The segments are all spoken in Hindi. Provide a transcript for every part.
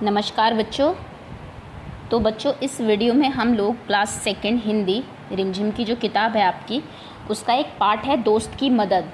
नमस्कार बच्चों। तो बच्चों इस वीडियो में हम लोग क्लास सेकंड हिंदी रिमझिम की जो किताब है आपकी, उसका एक पार्ट है दोस्त की मदद।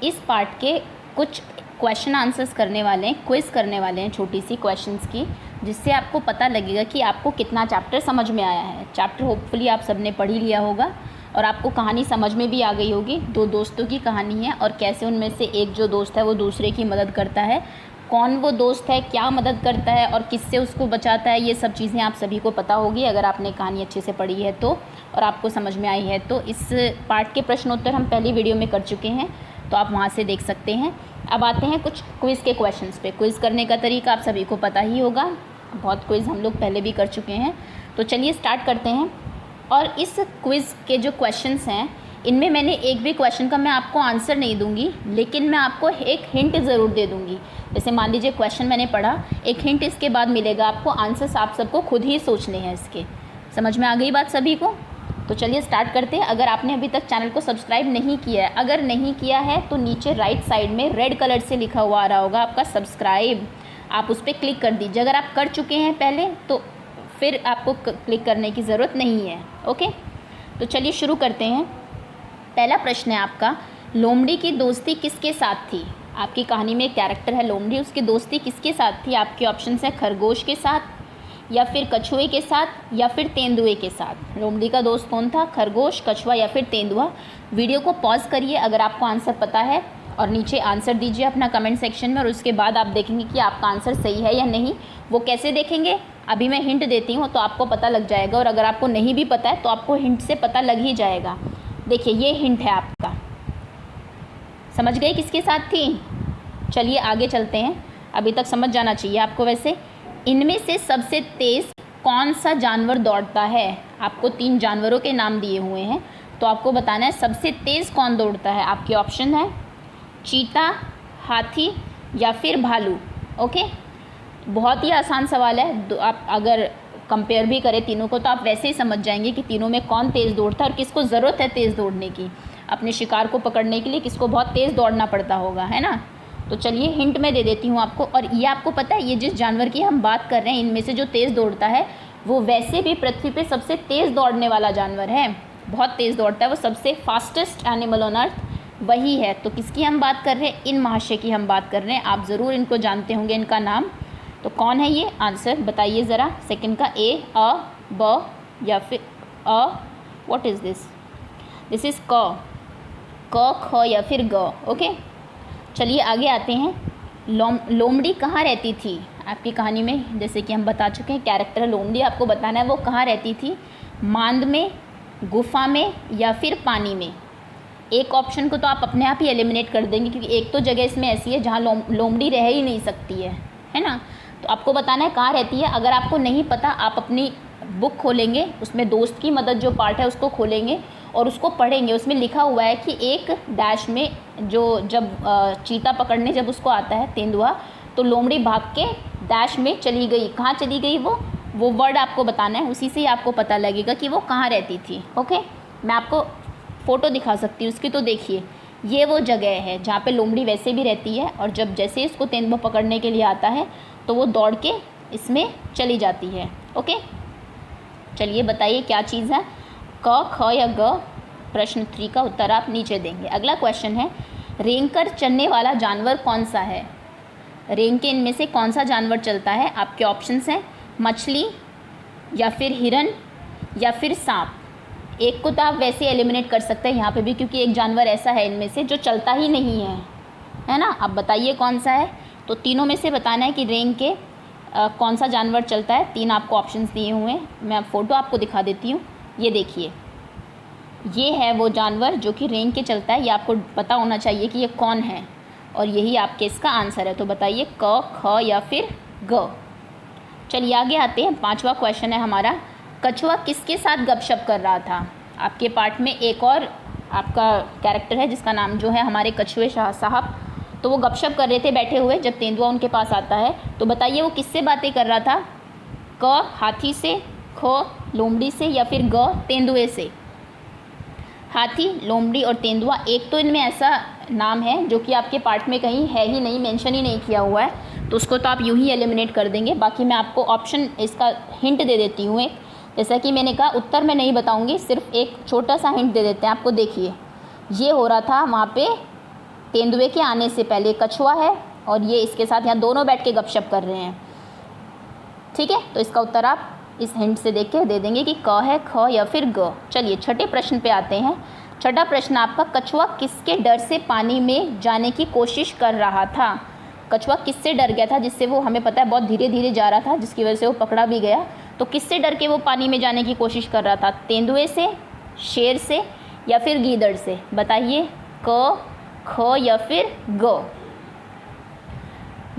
इस पार्ट के कुछ क्वेश्चन आंसर्स करने वाले हैं, क्विज़ करने वाले हैं छोटी सी क्वेश्चंस की, जिससे आपको पता लगेगा कि आपको कितना चैप्टर समझ में आया है। चैप्टर होपफुली आप सबने पढ़ ही लिया होगा और आपको कहानी समझ में भी आ गई होगी। दो दोस्तों की कहानी है और कैसे उनमें से एक जो दोस्त है वो दूसरे की मदद करता है। कौन वो दोस्त है, क्या मदद करता है और किससे उसको बचाता है, ये सब चीज़ें आप सभी को पता होगी अगर आपने कहानी अच्छे से पढ़ी है तो, और आपको समझ में आई है तो। इस पार्ट के प्रश्नोत्तर हम पहली वीडियो में कर चुके हैं, तो आप वहाँ से देख सकते हैं। अब आते हैं कुछ क्विज़ के क्वेश्चंस पे। क्विज़ करने का तरीका आप सभी को पता ही होगा, बहुत क्विज़ हम लोग पहले भी कर चुके हैं। तो चलिए स्टार्ट करते हैं। और इस क्विज़ के जो क्वेश्चंस हैं, इनमें मैंने एक भी क्वेश्चन का मैं आपको आंसर नहीं दूंगी, लेकिन मैं आपको एक हिंट ज़रूर दे दूंगी। जैसे मान लीजिए क्वेश्चन मैंने पढ़ा, एक हिंट इसके बाद मिलेगा आपको, आंसर्स आप सबको खुद ही सोचने हैं इसके। समझ में आ गई बात सभी को? तो चलिए स्टार्ट करते हैं। अगर आपने अभी तक चैनल को सब्सक्राइब नहीं किया है, अगर नहीं किया है तो नीचे राइट साइड में रेड कलर से लिखा हुआ आ रहा होगा आपका सब्सक्राइब, आप उस पर क्लिक कर दीजिए। अगर आप कर चुके हैं पहले तो फिर आपको क्लिक करने की ज़रूरत नहीं है। ओके, तो चलिए शुरू करते हैं। पहला प्रश्न है आपका, लोमड़ी की दोस्ती किसके साथ थी? आपकी कहानी में एक कैरेक्टर है लोमड़ी, उसकी दोस्ती किसके साथ थी? आपके ऑप्शंस हैं खरगोश के साथ, या फिर कछुए के साथ, या फिर तेंदुए के साथ। लोमड़ी का दोस्त कौन था? खरगोश, कछुआ या फिर तेंदुआ। वीडियो को पॉज करिए अगर आपको आंसर पता है और नीचे आंसर दीजिए अपना कमेंट सेक्शन में, और उसके बाद आप देखेंगे कि आपका आंसर सही है या नहीं। वो कैसे देखेंगे? अभी मैं हिंट देती हूँ तो आपको पता लग जाएगा, और अगर आपको नहीं भी पता है तो आपको हिंट से पता लग ही जाएगा। देखिए ये हिंट है आपका, समझ गए किसके साथ थी? चलिए आगे चलते हैं। अभी तक समझ जाना चाहिए आपको। वैसे इनमें से सबसे तेज़ कौन सा जानवर दौड़ता है? आपको 3 जानवरों के नाम दिए हुए हैं, तो आपको बताना है सबसे तेज़ कौन दौड़ता है। आपके ऑप्शन है चीता, हाथी या फिर भालू। ओके, बहुत ही आसान सवाल है। आप अगर कंपेयर भी करें तीनों को तो आप वैसे ही समझ जाएंगे कि तीनों में कौन तेज़ दौड़ता है और किसको ज़रूरत है तेज़ दौड़ने की। अपने शिकार को पकड़ने के लिए किसको बहुत तेज़ दौड़ना पड़ता होगा, है ना? तो चलिए हिंट मैं दे देती हूँ आपको। और ये आपको पता है, ये जिस जानवर की हम बात कर रहे हैं, इनमें से जो तेज़ दौड़ता है वो वैसे भी पृथ्वी पे सबसे तेज़ दौड़ने वाला जानवर है। बहुत तेज़ दौड़ता है वो, सबसे फास्टेस्ट एनिमल ऑन अर्थ वही है। तो किसकी हम बात कर रहे हैं? इन महाशय की हम बात कर रहे हैं। आप ज़रूर इनको जानते होंगे, इनका नाम। तो कौन है ये? आंसर बताइए ज़रा। सेकंड का ए, अ, ब या फिर अ, what is this? This is क, ख या फिर ग। ओके, चलिए आगे आते हैं। लोमड़ी कहाँ रहती थी? आपकी कहानी में जैसे कि हम बता चुके हैं कैरेक्टर लोमड़ी, आपको बताना है वो कहाँ रहती थी। मांद में, गुफा में या फिर पानी में। एक ऑप्शन को तो आप अपने आप ही एलिमिनेट कर देंगे, क्योंकि एक तो जगह इसमें ऐसी है जहाँ लोमड़ी रह ही नहीं सकती है ना? तो आपको बताना है कहाँ रहती है। अगर आपको नहीं पता, आप अपनी बुक खोलेंगे, उसमें दोस्त की मदद जो पार्ट है उसको खोलेंगे और उसको पढ़ेंगे। उसमें लिखा हुआ है कि एक डैश में जब चीता पकड़ने जब उसको आता है तेंदुआ, तो लोमड़ी भाग के डैश में चली गई। कहाँ चली गई वो वर्ड आपको बताना है, उसी से ही आपको पता लगेगा कि वो कहाँ रहती थी। ओके, मैं आपको फ़ोटो दिखा सकती हूँ उसकी, तो देखिए ये वो जगह है जहाँ पे लोमड़ी वैसे भी रहती है, और जब जैसे इसको तेंदुआ पकड़ने के लिए आता है तो वो दौड़ के इसमें चली जाती है। ओके, चलिए बताइए क्या चीज़ है, क, ख या ग? प्रश्न 3 का उत्तर आप नीचे देंगे। अगला क्वेश्चन है, रेंग कर चलने वाला जानवर कौन सा है? रेंग के इनमें से कौन सा जानवर चलता है? आपके ऑप्शंस हैं मछली या फिर हिरन या फिर सांप। एक को तो आप वैसे एलिमिनेट कर सकते हैं यहाँ पे भी, क्योंकि एक जानवर ऐसा है इनमें से जो चलता ही नहीं है ना? आप बताइए कौन सा है। तो तीनों में से बताना है कि रेंग के कौन सा जानवर चलता है। 3 आपको ऑप्शंस दिए हुए हैं, मैं अब फ़ोटो आपको दिखा देती हूँ। ये देखिए, ये है वो जानवर जो कि रेंग के चलता है। ये आपको पता होना चाहिए कि ये कौन है, और यही आपके इसका आंसर है। तो बताइए क, ख या फिर ग? चलिए आगे आते हैं। 5वां क्वेश्चन है हमारा, कछुआ किसके साथ गपशप कर रहा था? आपके पार्ट में एक और आपका कैरेक्टर है जिसका नाम जो है हमारे कछुए शाह साहब, तो वो गपशप कर रहे थे बैठे हुए जब तेंदुआ उनके पास आता है। तो बताइए वो किससे बातें कर रहा था? क, हाथी से, ख, लोमड़ी से या फिर ग, तेंदुए से? हाथी, लोमड़ी और तेंदुआ, एक तो इनमें ऐसा नाम है जो कि आपके पार्ट में कहीं है ही नहीं, मेंशन ही नहीं किया हुआ है, तो उसको तो आप यूँ ही एलिमिनेट कर देंगे। बाकी मैं आपको ऑप्शन इसका हिंट दे देती हूँ एक। जैसा कि मैंने कहा उत्तर मैं नहीं बताऊँगी, सिर्फ एक छोटा सा हिंट दे देते हैं आपको। देखिए ये हो रहा था वहाँ पे तेंदुए के आने से पहले, कछुआ है और ये इसके साथ यहाँ दोनों बैठ के गपशप कर रहे हैं। ठीक है, तो इसका उत्तर आप इस हिंट से देख के दे देंगे कि क है, ख या फिर ग। चलिए छठे प्रश्न पे आते हैं। छठा प्रश्न आपका, कछुआ किसके डर से पानी में जाने की कोशिश कर रहा था? कछुआ किससे डर गया था जिससे वो, हमें पता है बहुत धीरे धीरे जा रहा था जिसकी वजह से वो पकड़ा भी गया। तो किससे डर के वो पानी में जाने की कोशिश कर रहा था? तेंदुए से, शेर से या फिर गीदड़ से? बताइए, क, ख या फिर ग?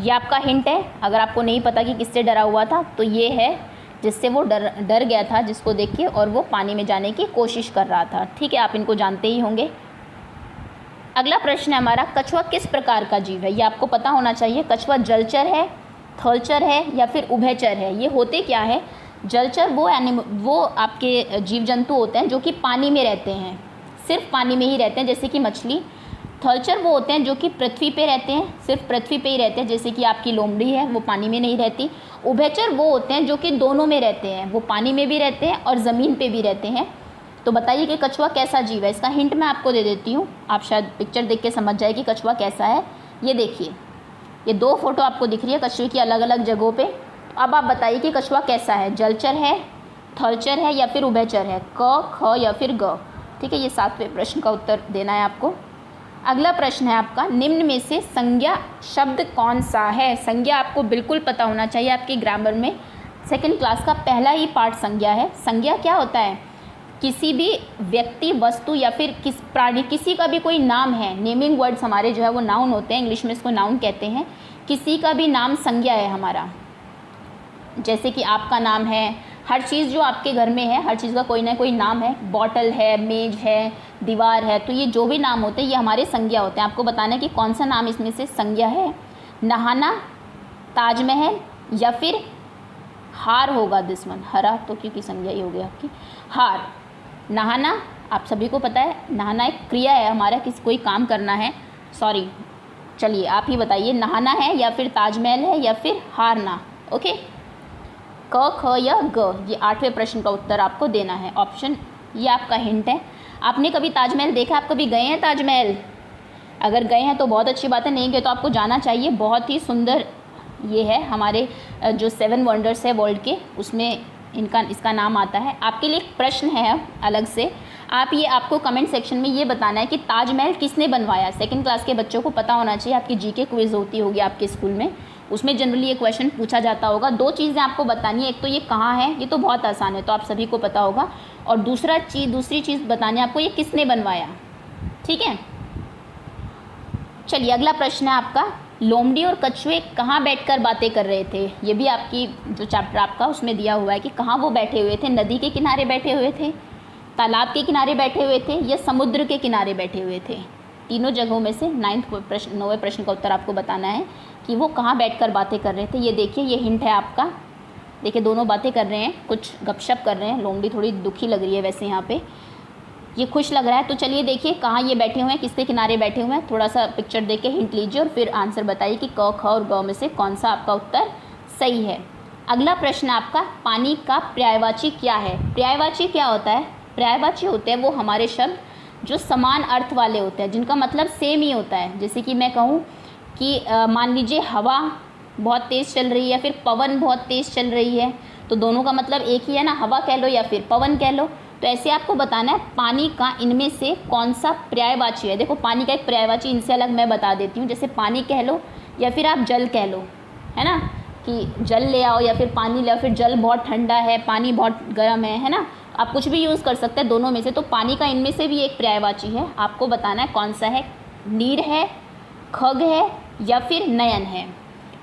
ये आपका हिंट है। अगर आपको नहीं पता कि किससे डरा हुआ था तो ये है जिससे वो डर गया था, जिसको देख के, और वो पानी में जाने की कोशिश कर रहा था। ठीक है, आप इनको जानते ही होंगे। अगला प्रश्न है हमारा, कछुआ किस प्रकार का जीव है? ये आपको पता होना चाहिए। कछुआ जलचर है, थलचर है या फिर उभयचर है? ये होते क्या है? जलचर वो आपके जीव जंतु होते हैं जो कि पानी में रहते हैं, सिर्फ पानी में ही रहते हैं, जैसे कि मछली। थलचर वो होते हैं जो कि पृथ्वी पे रहते हैं, सिर्फ पृथ्वी पे ही रहते हैं, जैसे कि आपकी लोमड़ी है, वो पानी में नहीं रहती। उभयचर वो होते हैं जो कि दोनों में रहते हैं, वो पानी में भी रहते हैं और ज़मीन पे भी रहते हैं। तो बताइए कि कछुआ कैसा जीव है? इसका हिंट मैं आपको दे देती हूँ, आप शायद पिक्चर देख के समझ जाए कि कछुआ कैसा है। ये देखिए, ये दो फोटो आपको दिख रही है कछुए की अलग अलग जगहों पे। तो अब आप बताइए कि कछुआ कैसा है? जलचर है, थलचर है या फिर उभयचर है? क, ख या फिर ग? ठीक है, ये 7वें प्रश्न का उत्तर देना है आपको। अगला प्रश्न है आपका, निम्न में से संज्ञा शब्द कौन सा है? संज्ञा आपको बिल्कुल पता होना चाहिए, आपके ग्रामर में 2nd क्लास का पहला ही पार्ट संज्ञा है। संज्ञा क्या होता है? किसी भी व्यक्ति, वस्तु या फिर किस प्राणी, किसी का भी कोई नाम है। नेमिंग वर्ड्स हमारे जो है वो नाउन होते हैं, इंग्लिश में इसको नाउन कहते हैं। किसी का भी नाम संज्ञा है हमारा। जैसे कि आपका नाम है, हर चीज़ जो आपके घर में है, हर चीज़ का कोई ना कोई नाम है। बॉटल है, मेज है, दीवार है, तो ये जो भी नाम होते हैं ये हमारे संज्ञा होते हैं। आपको बताना है कि कौन सा नाम इसमें से संज्ञा है। नहाना, ताजमहल या फिर हार होगा दुश्मन। हरा तो क्योंकि संज्ञा ही हो गया आपकी। हार, नहाना आप सभी को पता है, नहाना एक क्रिया है हमारा, किसी कोई काम करना है। सॉरी, चलिए आप ही बताइए, नहाना है या फिर ताजमहल है या फिर हारना? ओके, क, ख या ग? ये 8वें प्रश्न का उत्तर आपको देना है। ऑप्शन ये आपका हिंट है। आपने कभी ताजमहल देखा? आप कभी गए हैं ताजमहल? अगर गए हैं तो बहुत अच्छी बात है, नहीं गए तो आपको जाना चाहिए। बहुत ही सुंदर ये है, हमारे जो 7 वंडर्स है वर्ल्ड के, उसमें इसका नाम आता है। आपके लिए एक प्रश्न है अलग से, आपको कमेंट सेक्शन में ये बताना है कि ताजमहल किसने बनवाया। 2nd क्लास के बच्चों को पता होना चाहिए। आपकी जीके क्विज होती होगी आपके स्कूल में, उसमें जनरली ये क्वेश्चन पूछा जाता होगा। 2 चीज़ें आपको बतानी है, एक तो ये कहाँ है, ये तो बहुत आसान है, तो आप सभी को पता होगा। और दूसरी चीज़ बतानी है आपको, ये किसने बनवाया। ठीक है, चलिए अगला प्रश्न है आपका, लोमड़ी और कछुए कहाँ बैठकर बातें कर रहे थे? ये भी आपकी जो चैप्टर आपका उसमें दिया हुआ है कि कहाँ वो बैठे हुए थे। नदी के किनारे बैठे हुए थे, तालाब के किनारे बैठे हुए थे या समुद्र के किनारे बैठे हुए थे? तीनों जगहों में से 9वें प्रश्न का उत्तर आपको बताना है कि वो कहाँ बैठकर बातें कर रहे थे। ये देखिए, ये हिंट है आपका। देखिए दोनों बातें कर रहे हैं, कुछ गपशप कर रहे हैं। लोमड़ी थोड़ी दुखी लग रही है वैसे यहाँ पे, ये खुश लग रहा है। तो चलिए देखिए कहाँ ये बैठे हुए हैं, किसके किनारे बैठे हुए हैं। थोड़ा सा पिक्चर देख के हिंट लीजिए और फिर आंसर बताइए कि क, ख और ग में से कौन सा आपका उत्तर सही है। अगला प्रश्न आपका, पानी का पर्यायवाची क्या है? पर्यायवाची क्या होता है? पर्यायवाची होते हैं वो हमारे शब्द जो समान अर्थ वाले होते हैं, जिनका मतलब सेम ही होता है। जैसे कि मैं कहूँ कि मान लीजिए हवा बहुत तेज़ चल रही है, फिर पवन बहुत तेज़ चल रही है, तो दोनों का मतलब एक ही है ना, हवा कह लो या फिर पवन कह लो। तो ऐसे आपको बताना है पानी का इनमें से कौन सा पर्यायवाची है। देखो पानी का एक पर्यायवाची इनसे अलग मैं बता देती हूँ। जैसे पानी कह लो या फिर आप जल कह लो, है ना, कि जल ले आओ या फिर पानी ले आओ। फिर जल बहुत ठंडा है, पानी बहुत गर्म है ना, आप कुछ भी यूज़ कर सकते हैं दोनों में से। तो पानी का इनमें से भी एक पर्यायवाची है, आपको बताना है कौन सा है। नीर है, खग है या फिर नयन है।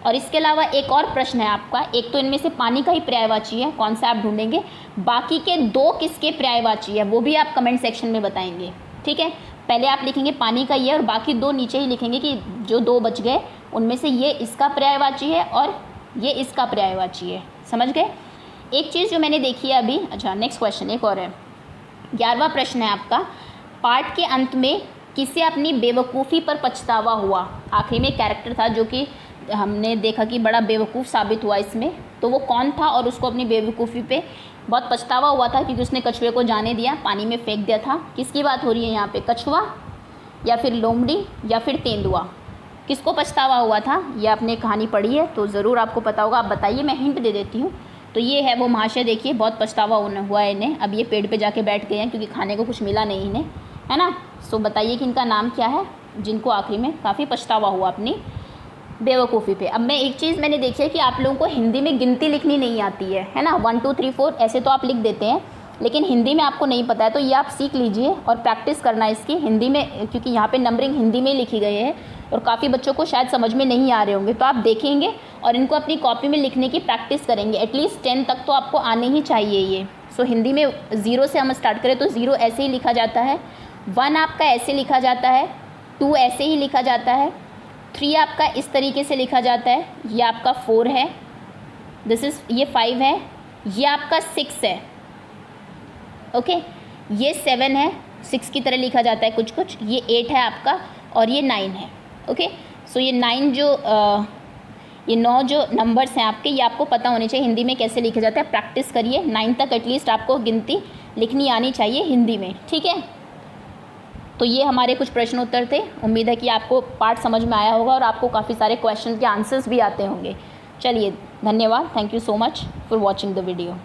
और इसके अलावा एक और प्रश्न है आपका, एक तो इनमें से पानी का ही पर्यायवाची है, कौन सा आप ढूंढेंगे। बाकी के 2 किसके पर्यायवाची है वो भी आप कमेंट सेक्शन में बताएंगे। ठीक है, पहले आप लिखेंगे पानी का ये और बाकी 2 नीचे ही लिखेंगे कि जो 2 बच गए उनमें से ये इसका पर्यायवाची है और ये इसका पर्यायवाची है। समझ गए। एक चीज़ जो मैंने देखी है अभी, अच्छा नेक्स्ट क्वेश्चन एक और है। 11वां प्रश्न है आपका, पाठ के अंत में किसे अपनी बेवकूफ़ी पर पछतावा हुआ। आखिरी में कैरेक्टर था जो कि हमने देखा कि बड़ा बेवकूफ़ साबित हुआ इसमें, तो वो कौन था और उसको अपनी बेवकूफ़ी पे बहुत पछतावा हुआ था क्योंकि उसने कछुए को जाने दिया, पानी में फेंक दिया था। किसकी बात हो रही है यहाँ पे, कछुआ या फिर लोमड़ी या फिर तेंदुआ, किसको पछतावा हुआ था? ये आपने कहानी पढ़ी है तो ज़रूर आपको पता होगा। आप बताइए, मैं हिंट दे देती हूँ। तो ये है वो महाशय, देखिए बहुत पछतावा हुआ है इन्हें। अब ये पेड़ पे जाके बैठ गए हैं क्योंकि खाने को कुछ मिला नहीं इन्हें, है ना। सो बताइए कि इनका नाम क्या है, जिनको आखिरी में काफ़ी पछतावा हुआ अपनी बेवकूफ़ी पे। अब मैं एक चीज़ मैंने देखी है कि आप लोगों को हिंदी में गिनती लिखनी नहीं आती है ना। 1 2 3 4 ऐसे तो आप लिख देते हैं, लेकिन हिंदी में आपको नहीं पता है, तो ये आप सीख लीजिए और प्रैक्टिस करना इसकी हिंदी में, क्योंकि यहाँ पे नंबरिंग हिंदी में लिखी गई है और काफ़ी बच्चों को शायद समझ में नहीं आ रहे होंगे। तो आप देखेंगे और इनको अपनी कॉपी में लिखने की प्रैक्टिस करेंगे। एटलीस्ट 10 तक तो आपको आने ही चाहिए ये। सो हिंदी में 0 से हम स्टार्ट करें तो 0 ऐसे ही लिखा जाता है, 1 आपका ऐसे लिखा जाता है, 2 ऐसे ही लिखा जाता है, 3 आपका इस तरीके से लिखा जाता है, ये आपका 4 है, ये 5 है, ये आपका 6 है, ओके, ये 7 है, 6 की तरह लिखा जाता है कुछ कुछ, ये 8 है आपका और ये 9 है, ओके। सो ये 9 जो नंबर्स हैं आपके, ये आपको पता होने चाहिए हिंदी में कैसे लिखा जाता है। प्रैक्टिस करिए, 9 तक एटलीस्ट आपको गिनती लिखनी आनी चाहिए हिंदी में, ठीक है। तो ये हमारे कुछ प्रश्न उत्तर थे। उम्मीद है कि आपको पाठ समझ में आया होगा और आपको काफ़ी सारे क्वेश्चन के आंसर्स भी आते होंगे। चलिए, धन्यवाद, thank you so much for watching the video.